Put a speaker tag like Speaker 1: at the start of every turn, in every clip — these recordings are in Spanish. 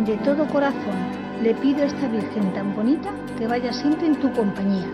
Speaker 1: De todo corazón le pido a esta Virgen tan bonita que vaya siempre en tu compañía.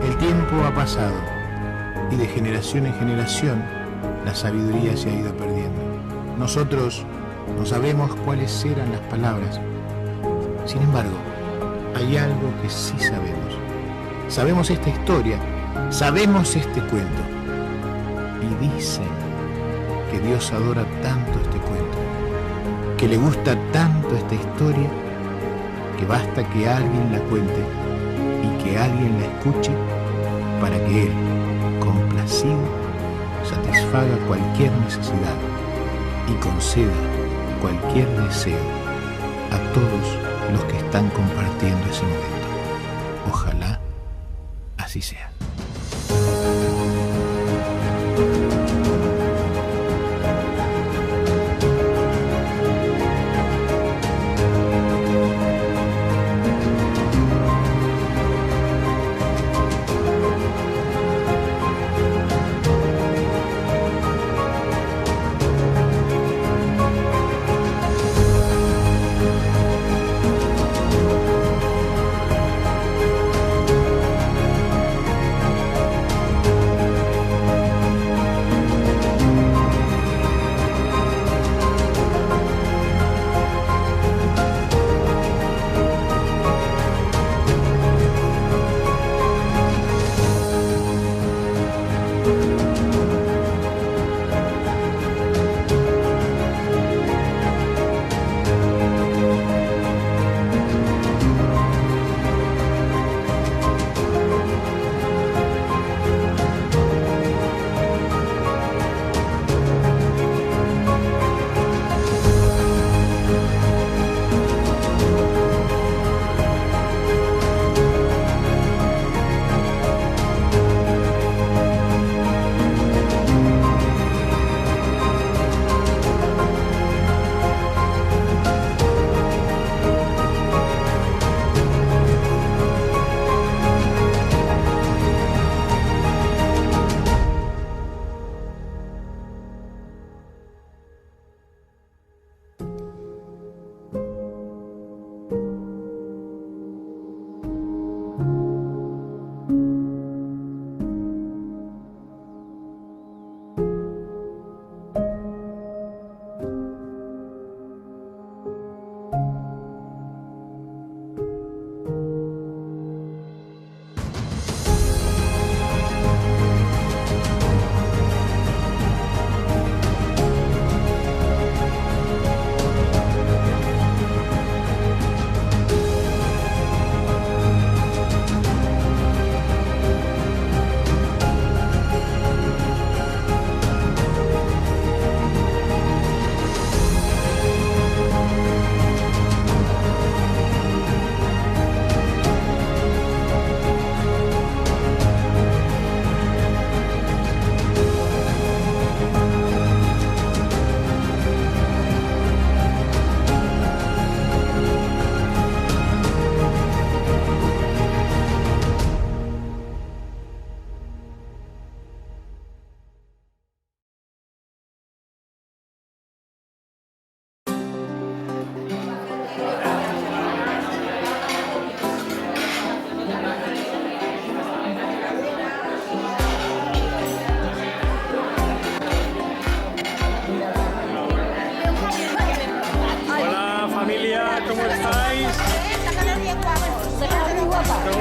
Speaker 2: El tiempo ha pasado y de generación en generación la sabiduría se ha ido perdiendo. Nosotros no sabemos cuáles eran las palabras. Sin embargo, hay algo que sí sabemos. Sabemos esta historia, sabemos este cuento. Y dicen que Dios adora tanto este cuento, que le gusta tanto esta historia, que basta que alguien la cuente y que alguien la escuche para que Él, complacido, satisfaga cualquier necesidad y conceda cualquier deseo a todos los que están compartiendo ese momento. Ojalá así sea.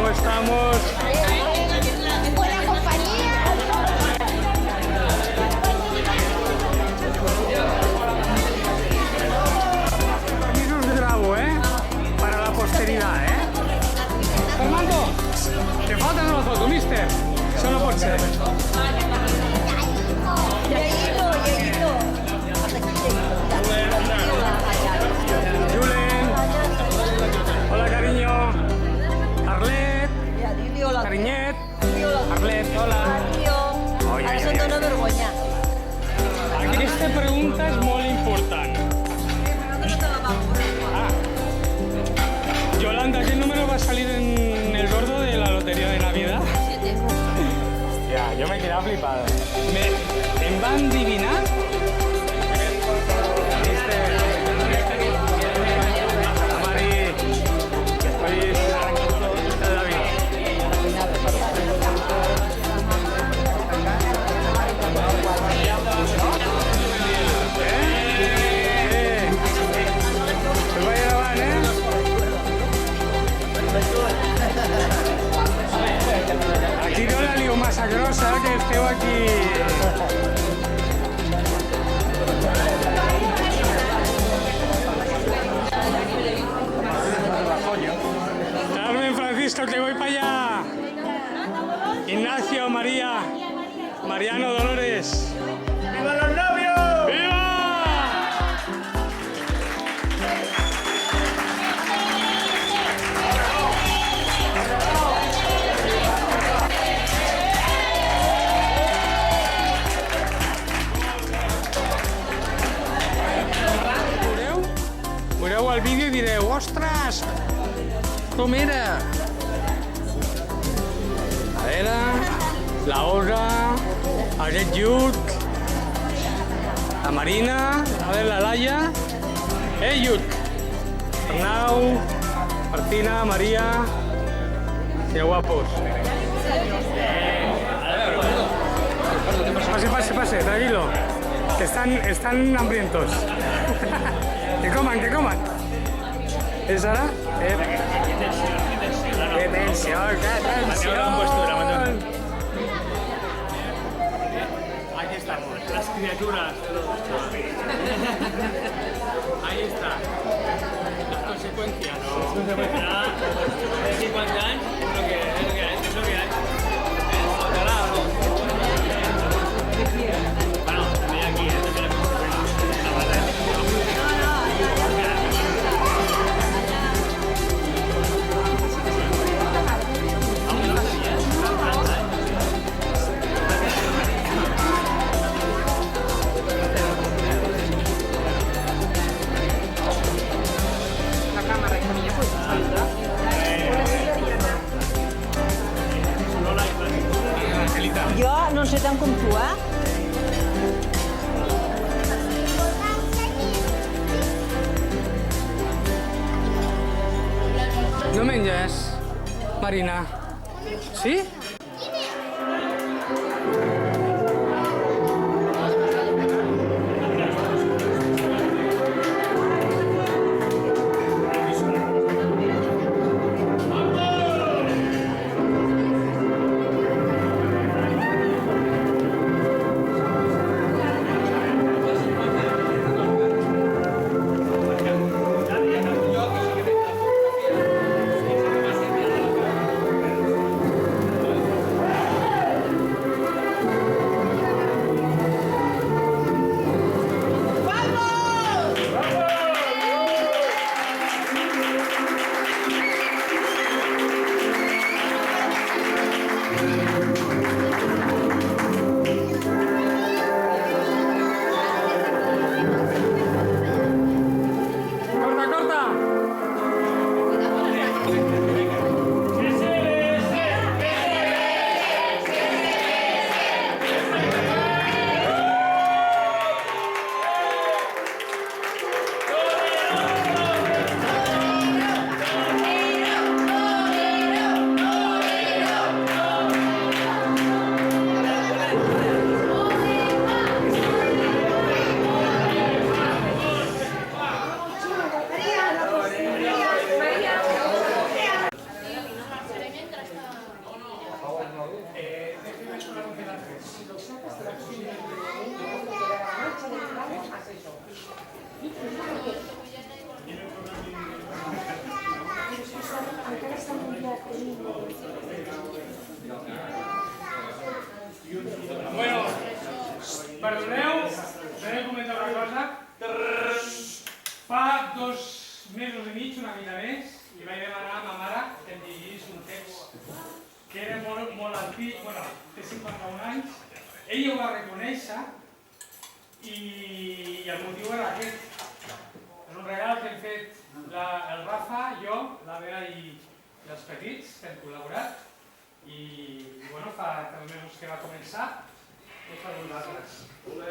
Speaker 3: ¿Cómo estamos?
Speaker 4: En buena compañía.
Speaker 3: Aquí os grabo, para la posteridad, Fernando, te falta una foto, mister. Això no pot ser. Julen. Hola, cariño. Arlet. Carinyet. Arlet, hola.
Speaker 4: Ara se'n dona vergonya.
Speaker 3: Aquesta pregunta és molt important. Yolanda, ¿qué número va a salir en el gordo de la lotería de Navidad?
Speaker 4: 7.
Speaker 3: Ya, yo me quedaba flipado. ¿Em van adivinar? Mari, oye, David. Pues vaya a grabar, Aquí no la lío massa grossa, que esteu aquí. Carmen, Francisco, que voy para allá. Ignacio, María, Mariano, Dolores. ¡Viva los novios! ¡Viva! Veureu el vídeo i direu, ostres, com era? A veure, la Olga, aquest Lluc, la Marina, a veure la Laia, Lluc, Arnau, Martina, Maria, que guapos. Pase, tranquilo, que están hambrientos. Que coman. ¿Es ahora? ¡Qué tensión!
Speaker 5: Aquí estamos, las criaturas. Ahí está. Las consecuencias. De 50 años es lo que hay. Ojalá, ¿no? Bueno, también aquí, también las consecuencias. La verdad.
Speaker 4: Jo no sé tant com tu,
Speaker 3: No menges, Marina. Sí? Us he de comentar una cosa. Fa 2 mesos i mig, una mica més, li vaig demanar a ma mare que em llegís un text que era molt antic, bueno, té 51 anys. Ella ho va reconèixer i el motiu era aquest. És un regal que hem fet el Rafa, jo, la Bea i els petits, que hem col·laborat. I bueno, fa 3 mesos que va començar, tot per vosaltres.
Speaker 5: ¿Podrá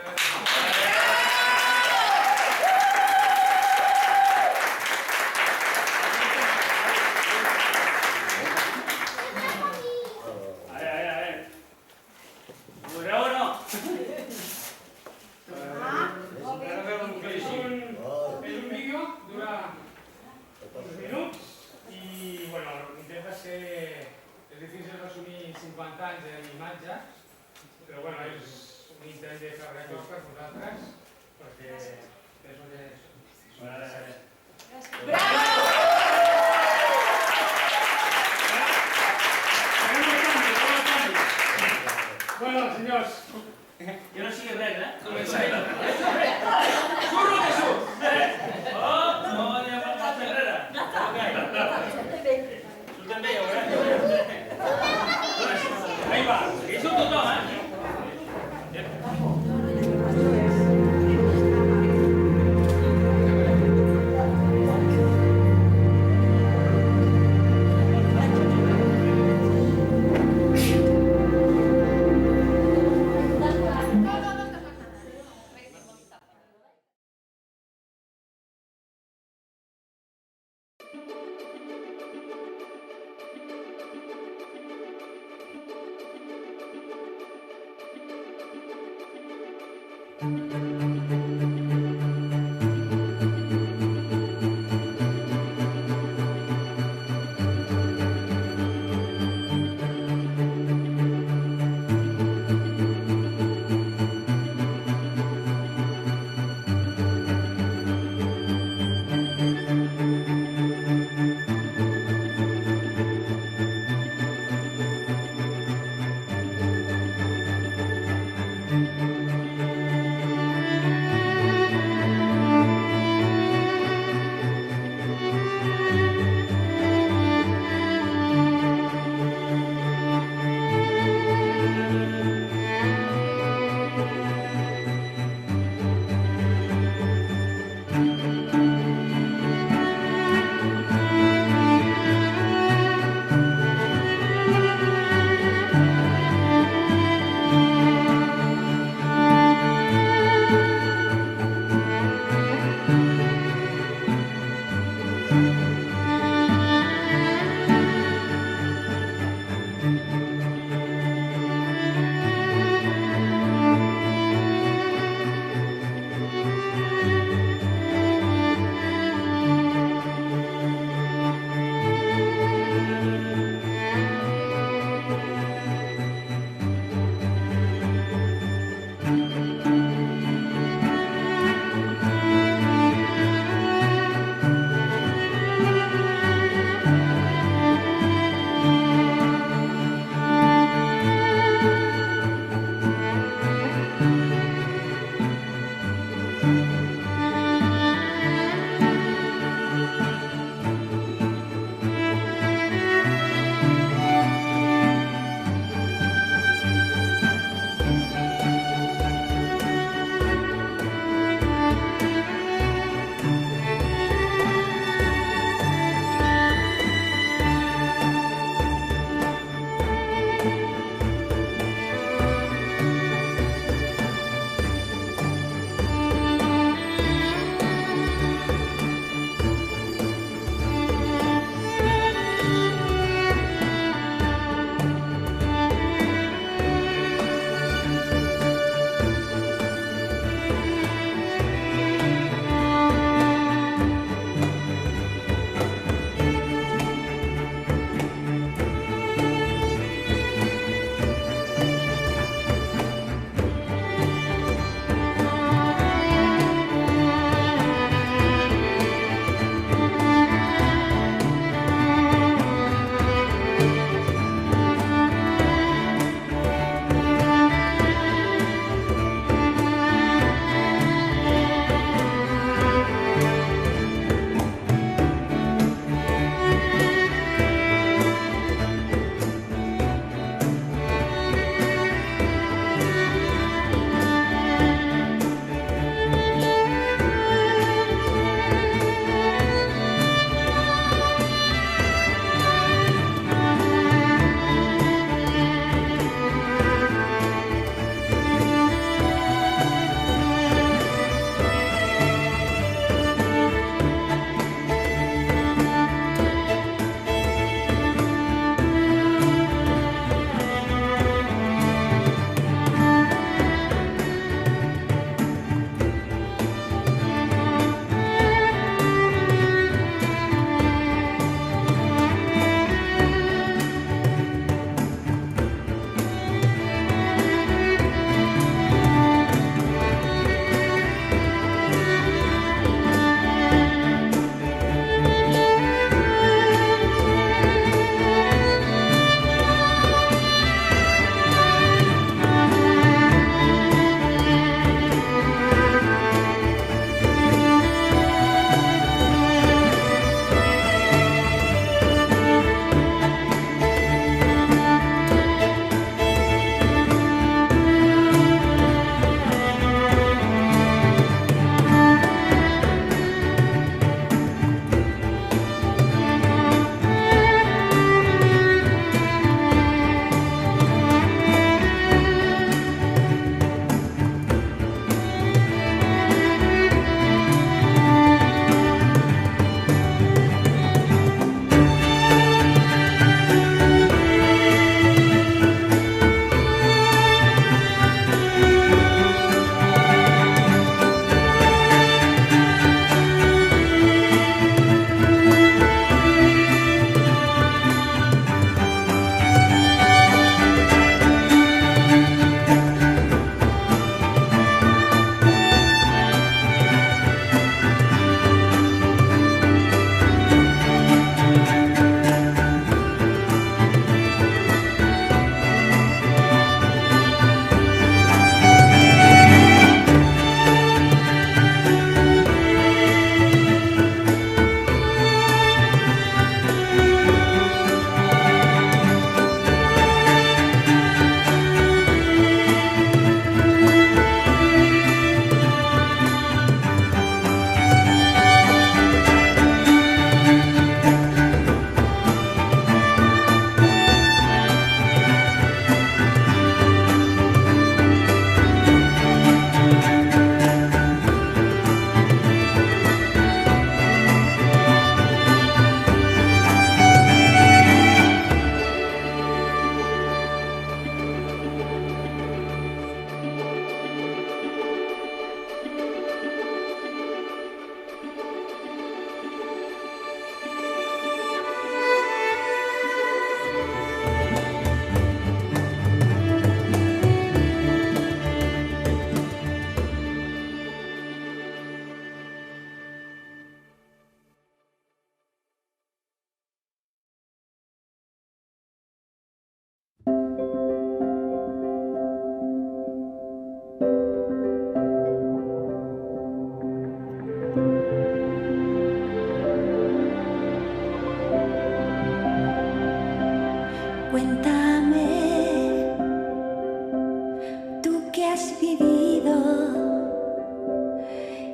Speaker 5: o no?
Speaker 3: És un vídeo, dura uns minuts i bueno, intenta ser... És difícil resumir 50 anys d'imatge, però bueno, és un intent de fer record per vosaltres, perquè és el que és. Bueno, senyors,
Speaker 5: Jo no sigui res, eh?
Speaker 3: comencem.
Speaker 5: Surro que surt! No volia parlar enrere. Surten bé, ja ho veuràs. Ahí va, hi surt tothom, eh?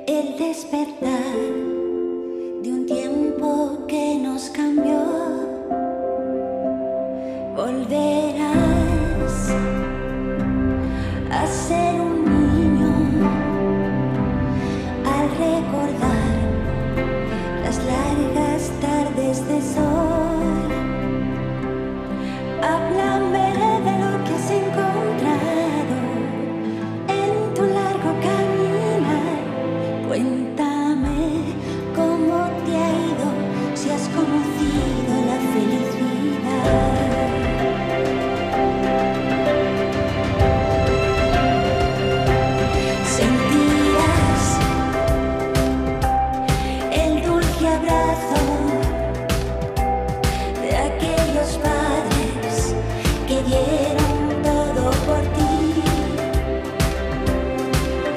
Speaker 6: el despertar de un tiempo que nos cambió. Volverás a ser un niño al recordar las largas tardes de sol. Háblame de lo que has encontrado en tu largo caminar. Cuéntame cómo te ha ido, si has conocido la felicidad. Sentías el dulce abrazo de aquellos padres que dieron todo por ti.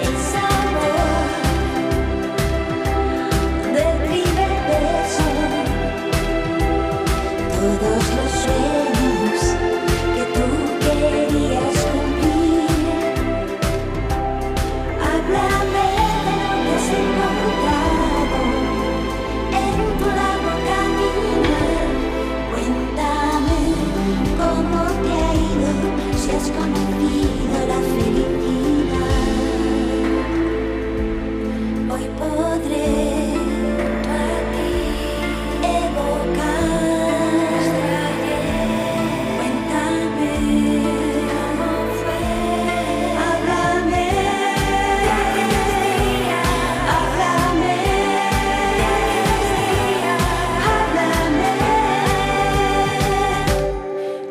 Speaker 6: El sabor del primer beso, todos los sueños que tú querías cumplir. Háblame de lo que has encontrado en tu largo caminar. Cuéntame cómo te ha ido, si has conocido la felicidad. Hoy podré a ti evocar. Cuéntame cómo fue. Háblame. Háblame. Háblame.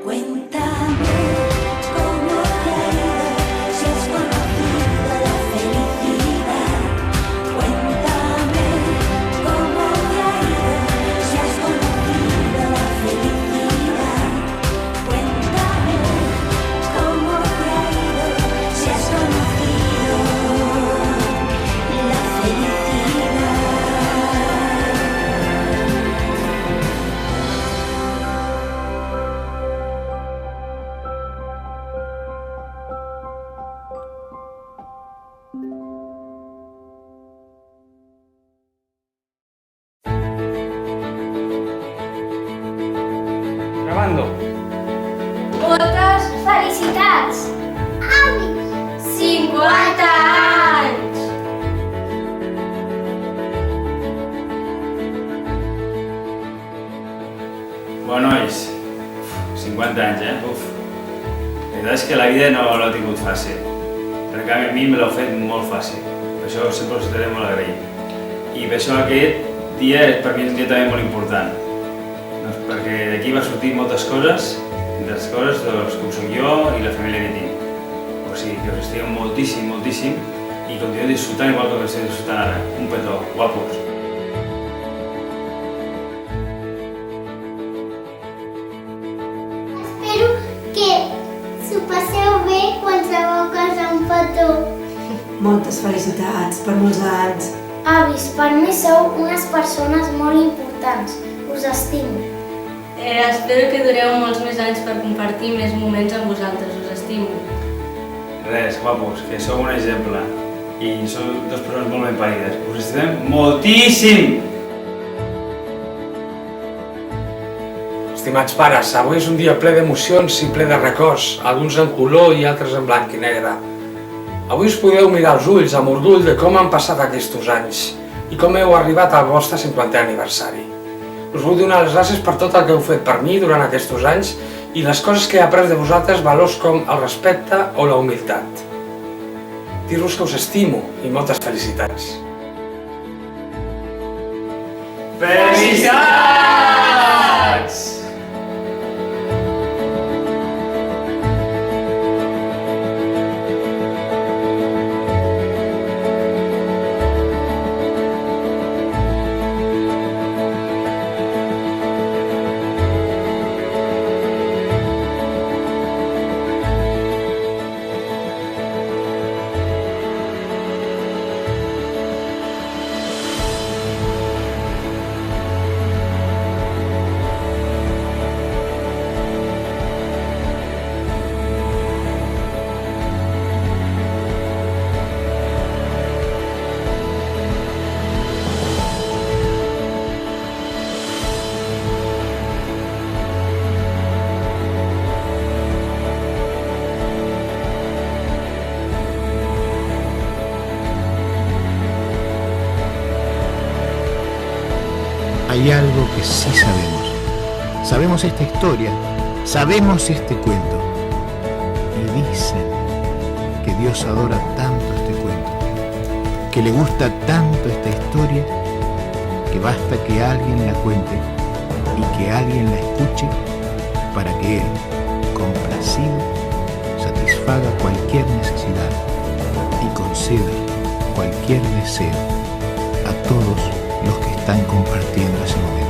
Speaker 6: Cuéntame cómo te ha ido, si has conocido la felicidad. Cuéntame cómo te ha ido, si has conocido la felicidad. Cuéntame cómo te ha ido, si has conocido la felicidad.
Speaker 3: Grabando.
Speaker 7: Moltes felicitats! Avis! 50 anys!
Speaker 5: Bueno, nois, 50 anys, Uf. La veritat és que la vida no l'ha tingut fàcil. Per canvi, a mi me l'ha fet molt fàcil. Per això sempre us estaré molt agraït. I per això aquest dia per mi és un dia també molt important. Doncs perquè d'aquí va sortir moltes coses, entre les coses doncs, com soc jo i la família que tinc. O sigui, que us estimo moltíssim, moltíssim i continuo disfrutant igual que estic disfrutant ara. Un petó, guapos.
Speaker 7: Espero que s'ho passeu bé quan sabeu casar un petó.
Speaker 8: Moltes felicitats per molts anys.
Speaker 7: Avis, per mi sou unes persones molt importants. Us estimo.
Speaker 9: Espero que dureu molts més anys per compartir més moments amb vosaltres. Us estimo.
Speaker 5: Res, guapos, que sou un exemple. I sou dues persones molt ben parides. Us estimem moltíssim!
Speaker 10: Estimats pares, avui és un dia ple d'emocions i ple de records, alguns en color i altres en blanc i negre. Avui us podeu mirar als ulls amb orgull de com han passat aquests anys i com heu arribat al vostre 50è aniversari. Us vull donar les gràcies per tot el que heu fet per mi durant aquests anys i les coses que he après de vosaltres, valors com el respecte o la humilitat. Dir-vos que us estimo i moltes felicitats.
Speaker 5: Felicitats!
Speaker 2: hay algo que sí sabemos. Sabemos esta historia, sabemos este cuento. Y dicen que Dios adora tanto este cuento, que le gusta tanto esta historia, que basta que alguien la cuente y que alguien la escuche para que Él, complacido, satisfaga cualquier necesidad y conceda cualquier deseo a todos los que están compartiendo ese momento.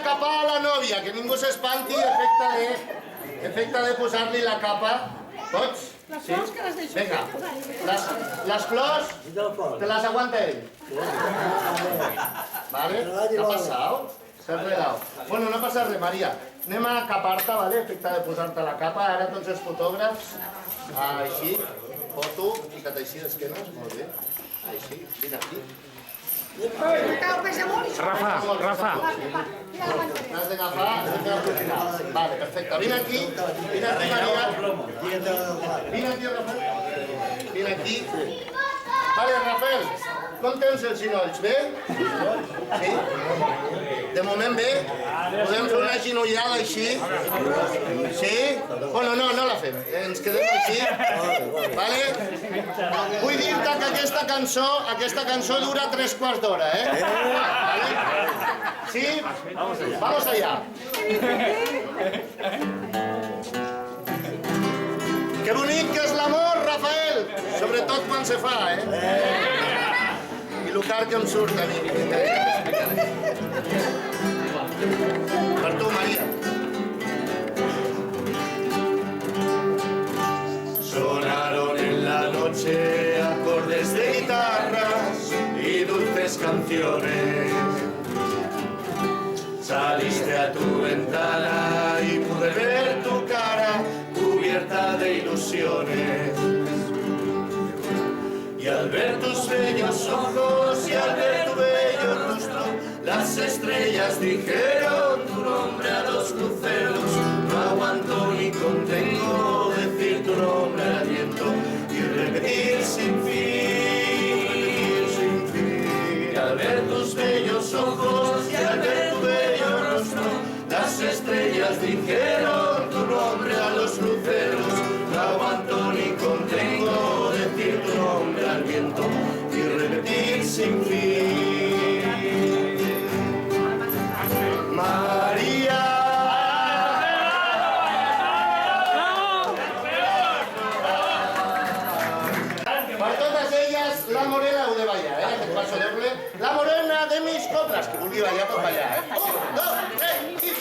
Speaker 11: Capar a la nòvia, que ningú s'espanti, efecte de posar-li la capa. Pots? Sí? Vinga, les flors te les aguanta ell. Vale? ¿Qué ha passat? S'ha enredat. Bueno, no passa res, Maria. Anem a capar-te, vale? Efecte de posar-te la capa. Ara tots els fotògrafs, així, foto, fica't així d'esquenes, molt bé. Així, vine aquí.
Speaker 2: Rafa.
Speaker 11: Has d'agafar, vale, perfecte. Vine aquí, Maria. Vine aquí, Rafael. Vine aquí. Vale, Rafael, com tens els ginolls? Bé? Sí? De moment bé? Podem fer una ginollada així? Sí? Bueno, no la fem. Ens quedem així. Vale? Vull dir-te que aquesta cançó dura 3/4 d'hora, Vale? Sí? Vamos allá. Que bonic que és l'amor, Rafael! Sobretot quan se fa, I el car que em surt a mi. Per tu, Maria. Sonaron en la noche acordes de guitarras y dulces canciones. Saliste a tu ventana y pude ver tu cara cubierta de ilusiones. Y al ver tus bellos ojos y al ver tu bello rostro, las estrellas dijeron tu nombre a los luceros. No aguanto ni contengo decir tu nombre al viento y repetir sin fin, sin fin. Y al ver tus bellos ojos y al ver tu bello rostro, las estrellas dijeron tu nombre a los luceros. No aguanto ni contengo decir tu nombre al viento y repetir sin fin. María. Per totes elles, la morena heu de ballar, aquest passo doble. La morena de mis coplas, que vulgui ballar pot ballar, 1, 2, 3, i...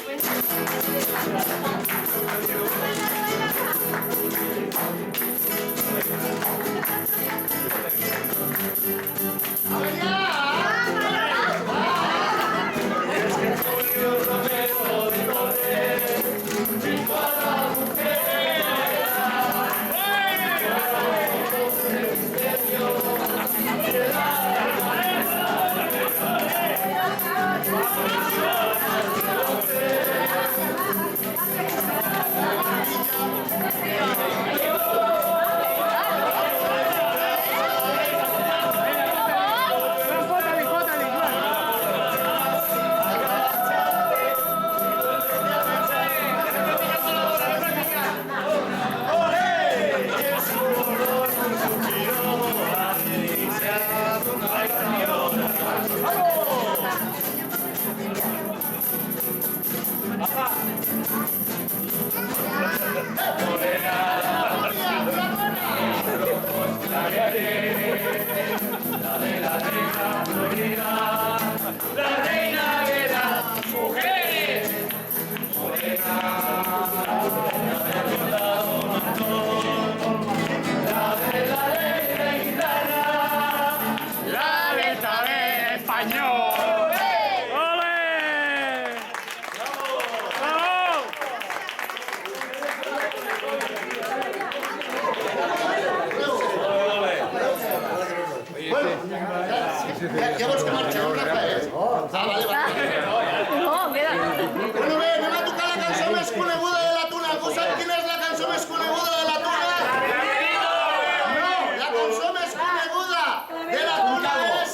Speaker 11: La reina de las mujeres,
Speaker 3: La letra de español. ¡Ole! ¡Bravo!
Speaker 12: Bueno, ja vols que marxeu, Rafael? Ah, vale, vale.
Speaker 4: No, queda.
Speaker 12: Bueno, bé, anem a tocar la cançó més coneguda de la Tuna. Algú sap quina és la cançó més coneguda de la Tuna? No, la cançó més coneguda de la Tuna és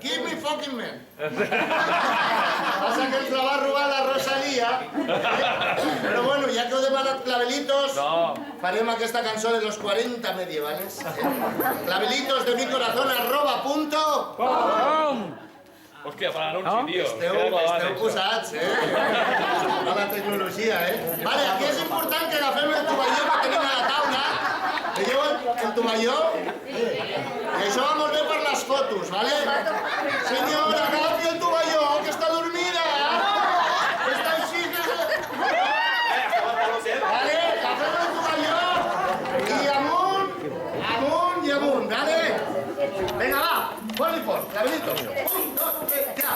Speaker 12: Give Me Fucking Man. Passa que ens la va robar la Rosalía. Però bueno, ja que heu demanat clavelitos, farem aquesta cançó de los 40 medievales. Clavelitos de mi corazón @.
Speaker 13: Hòstia, per l'anunci, tio.
Speaker 12: Esteu posats, a la tecnologia, Vale, aquí és important que agafem el tovalló que tenim a la taula. Veieu el tovalló? I això va molt bé per les fotos, vale? Senyora, agafi el tovalló, que està dormida. Està així. Vale, agafem el tovalló. I amunt i amunt, vale? Vinga, va, fort i fort, clavelitos. 1, 2, 3, ja.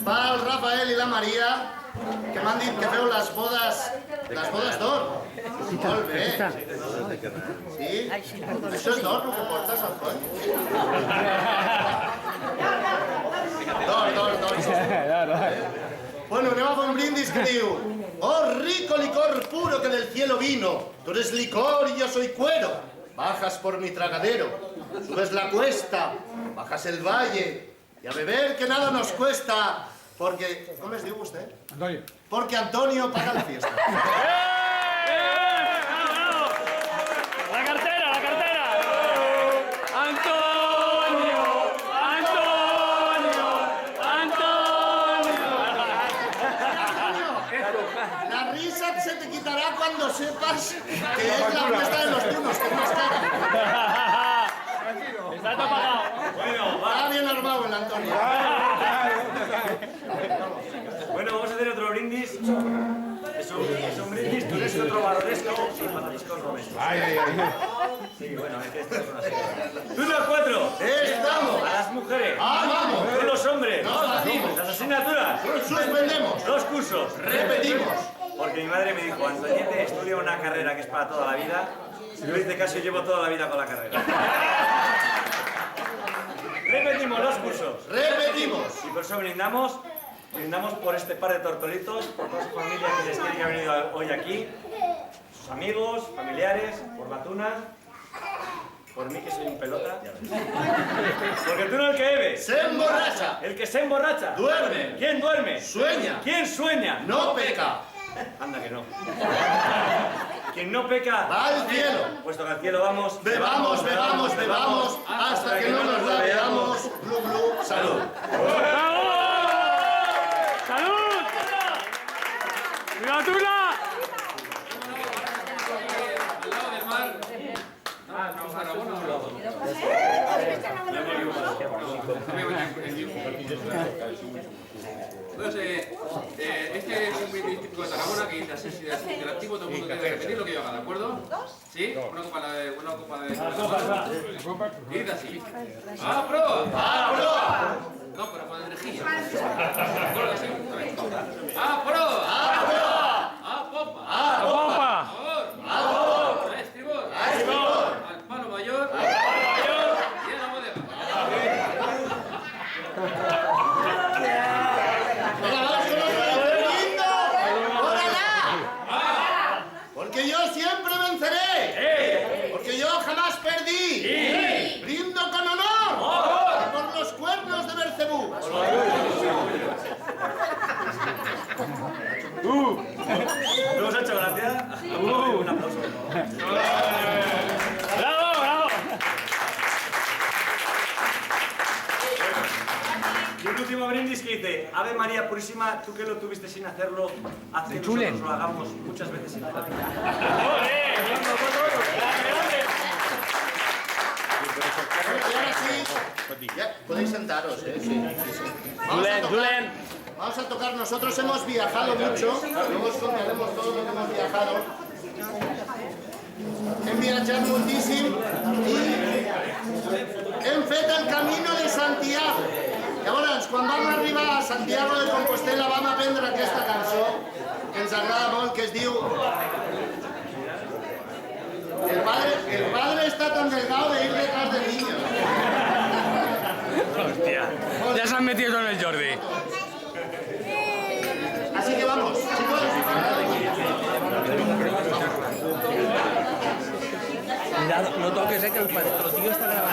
Speaker 12: Pel Rafael i la Maria, que m'han dit que feu les bodes d'or. Molt bé. Sí? Això és d'or, el que portes al coll? D'or. Bueno, anem a fer un brindis que diu: oh, rico licor puro que del cielo vino, tú eres licor y yo soy cuero. Bajas por mi tragadero, subes la cuesta, bajas el valle, y a beber que nada nos cuesta, porque... ¿Cómo les digo usted?
Speaker 10: Antonio.
Speaker 12: Porque Antonio paga la fiesta.
Speaker 3: La cartera, la cartera. Antonio, Antonio, Antonio.
Speaker 12: La risa se te quitará cuando sepas que es la fiesta de los tunos, que es más cara.
Speaker 3: Está todo pagado.
Speaker 12: Bueno, va bien armado el Antonio.
Speaker 5: Bueno, vamos a hacer otro brindis. Es un brindis turesco, trovadoresco y patatisco romesco. Sí, bueno, es que esto es una serie. ¡Turno 4!
Speaker 12: ¡Estamos!
Speaker 5: A las mujeres.
Speaker 12: ¡Vamos!
Speaker 5: Con los hombres.
Speaker 12: ¡Nos hacemos!
Speaker 5: Las asignaturas.
Speaker 12: ¡Suspendemos!
Speaker 5: 2 cursos.
Speaker 12: ¡Repetimos!
Speaker 5: Porque mi madre me dijo: Antoñete, estudia una carrera que es para toda la vida. Si no hice caso, llevo toda la vida con la carrera. Repetimos los cursos.
Speaker 12: Repetimos.
Speaker 5: Y por eso brindamos por este par de tortolitos, por toda su familia que ha venido hoy aquí, sus amigos, familiares, por la Tuna, por mí que soy un pelota. Porque tú no el que bebe.
Speaker 12: Se emborracha.
Speaker 5: El que se emborracha.
Speaker 12: Duerme.
Speaker 5: ¿Quién duerme?
Speaker 12: Sueña.
Speaker 5: ¿Quién sueña?
Speaker 12: No peca.
Speaker 5: Anda que no.
Speaker 14: Quien no peca
Speaker 12: va al cielo.
Speaker 14: Puesto que al cielo vamos.
Speaker 12: Bebamos, bebamos, bebamos, hasta que no nos la veamos. Glu, glu, salud.
Speaker 3: ¡Salud! ¡Viva Tula!
Speaker 13: Entonces, este es un brindis típico de Tarragona que dice así, interactivo, todo el mundo tiene que repetir lo que yo haga, ¿de acuerdo? ¿Sí? Una copa de... Y dice así. ¡Ah, pro!
Speaker 12: ¡Ah, pro!
Speaker 13: No, pero con energía. Recuerda, sí. ¡Ah, pro!
Speaker 12: ¡Ah, pro!
Speaker 13: ¡Ah, popa!
Speaker 12: ¡Ah, popa!
Speaker 13: ¡A favor!
Speaker 12: ¡A favor!
Speaker 13: ¡A estribor!
Speaker 12: ¡A estribor!
Speaker 13: ¡Al palo mayor!
Speaker 12: ¡Al palo mayor!
Speaker 13: ¡Y a la bodega!
Speaker 12: Porque yo siempre venceré. Porque yo jamás perdí. Brindo con honor. Por los cuernos de Belcebú.
Speaker 14: ¿No os ha hecho gracia? Un aplauso.
Speaker 3: ¡Bravo, bravo!
Speaker 14: Y un último brindis que dice: Ave María Purísima, tú que lo tuviste sin hacerlo, haz que nosotros lo hagamos muchas veces sin hacerlo.
Speaker 12: Y ahora sí, ya podéis sentaros, sí. Vamos a tocar, nosotros hemos viajado mucho, luego os contaremos todo lo que hemos viajado. Hem viatjat moltíssim i hem fet el Camino de Santiago. Llavors, quan vam arribar a Santiago de Compostela vam aprendre aquesta cançó que ens agrada molt, que es diu El padre está tan delgado de ir detrás del niño.
Speaker 3: Hostia, ya se han metido con el Jordi.
Speaker 12: Así que vamos, chicos.
Speaker 15: Cuidado, no toques, que el tío está grabando,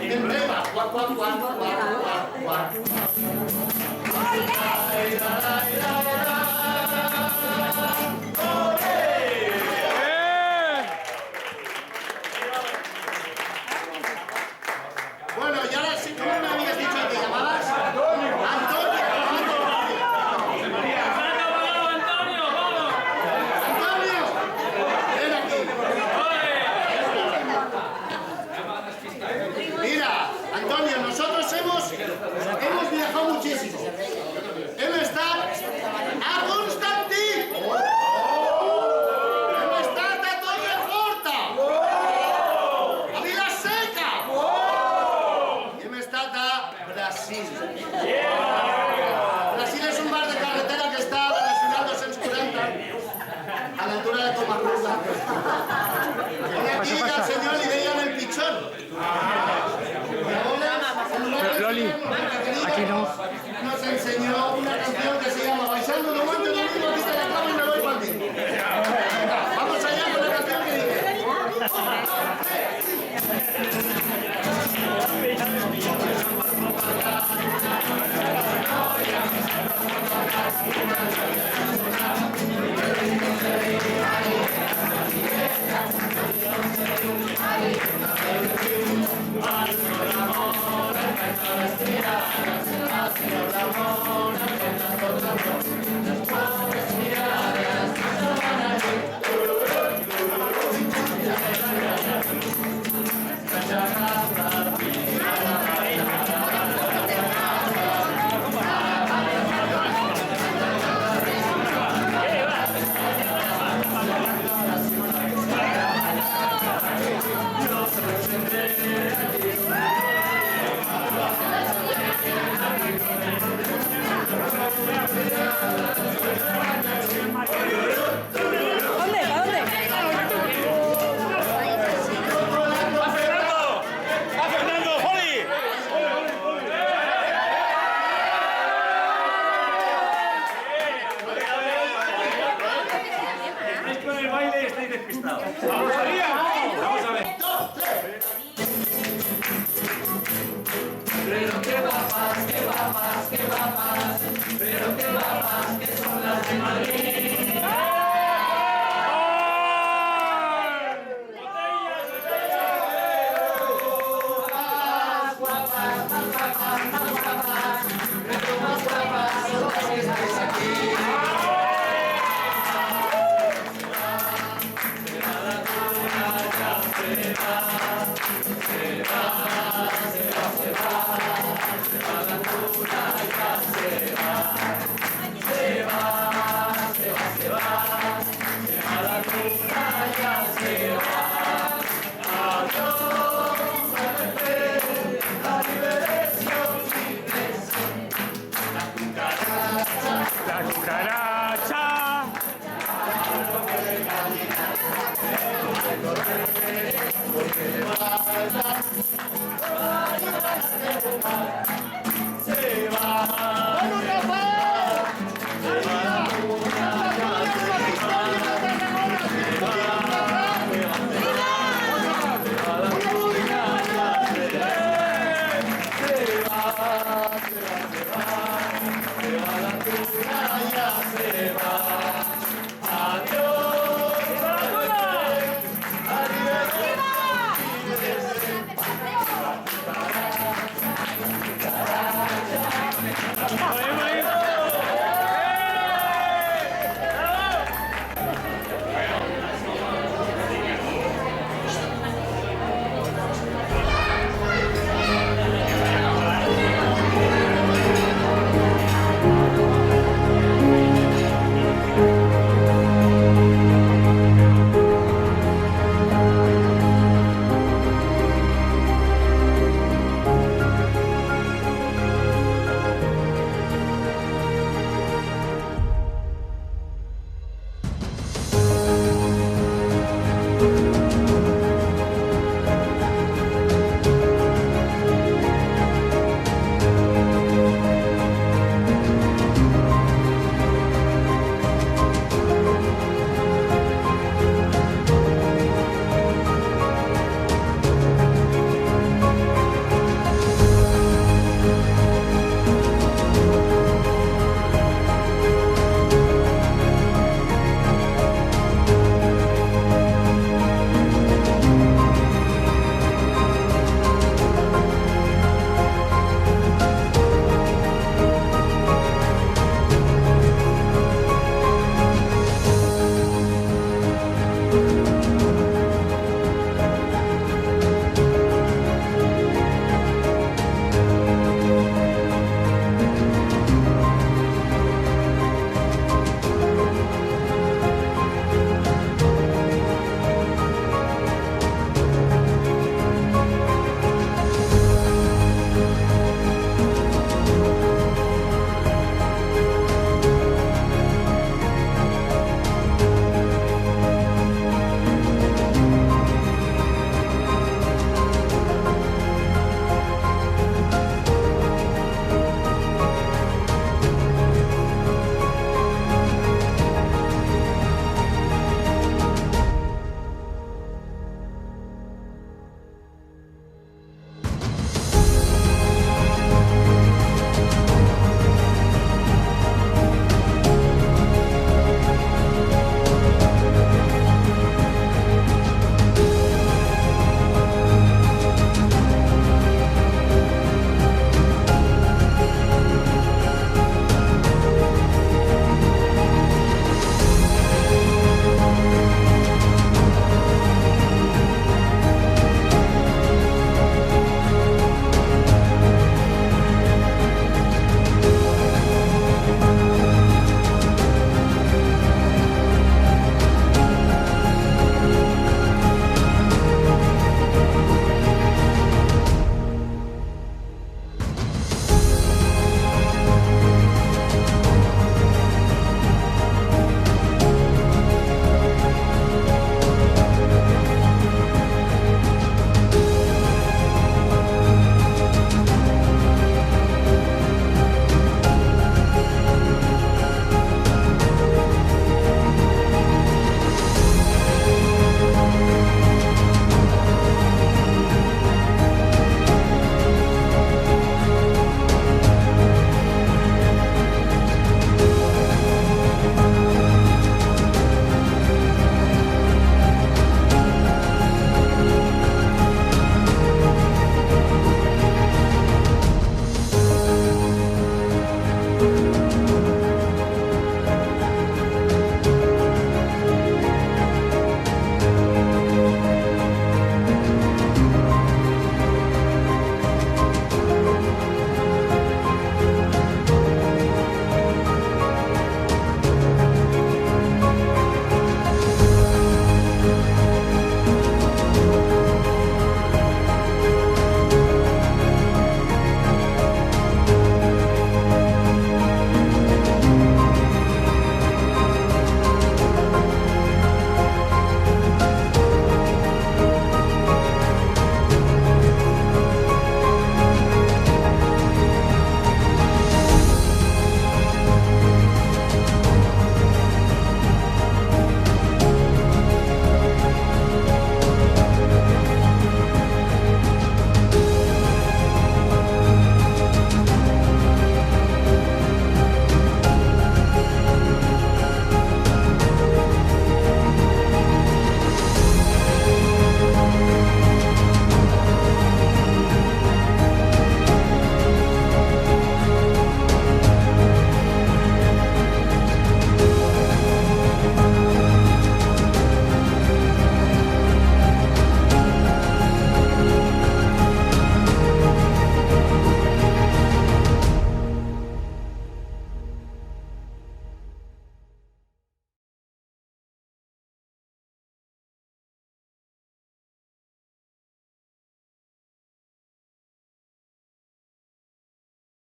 Speaker 12: En breva, guac, guac, guac, guac, guac, guac. Bueno, y ahora sí, ¿cómo me habías dicho que te llamabas? Antonio. Ven aquí. Mira, Antonio, nosotros hemos viajado muchísimo. Hemos estado a Constantí. Hemos estado a Torreforta. A Vilaseca. Y hemos estado a Brasil. Brasil es un bar de carretera que está a la Nacional 240, a la altura de Comarruga. En aquí al señor le veían el pichón.
Speaker 10: Oli, aquí no.
Speaker 12: Nos enseñó una canción que se llama Bailando no aguanto lo mismo, quita la cama y me voy para ti. Vamos allá con la canción que dice.
Speaker 14: Con el baile estáis despistados. Vamos a ver. Vamos a ver.
Speaker 11: Pero qué guapas, qué guapas, qué guapas, pero qué guapas que son las de Madrid.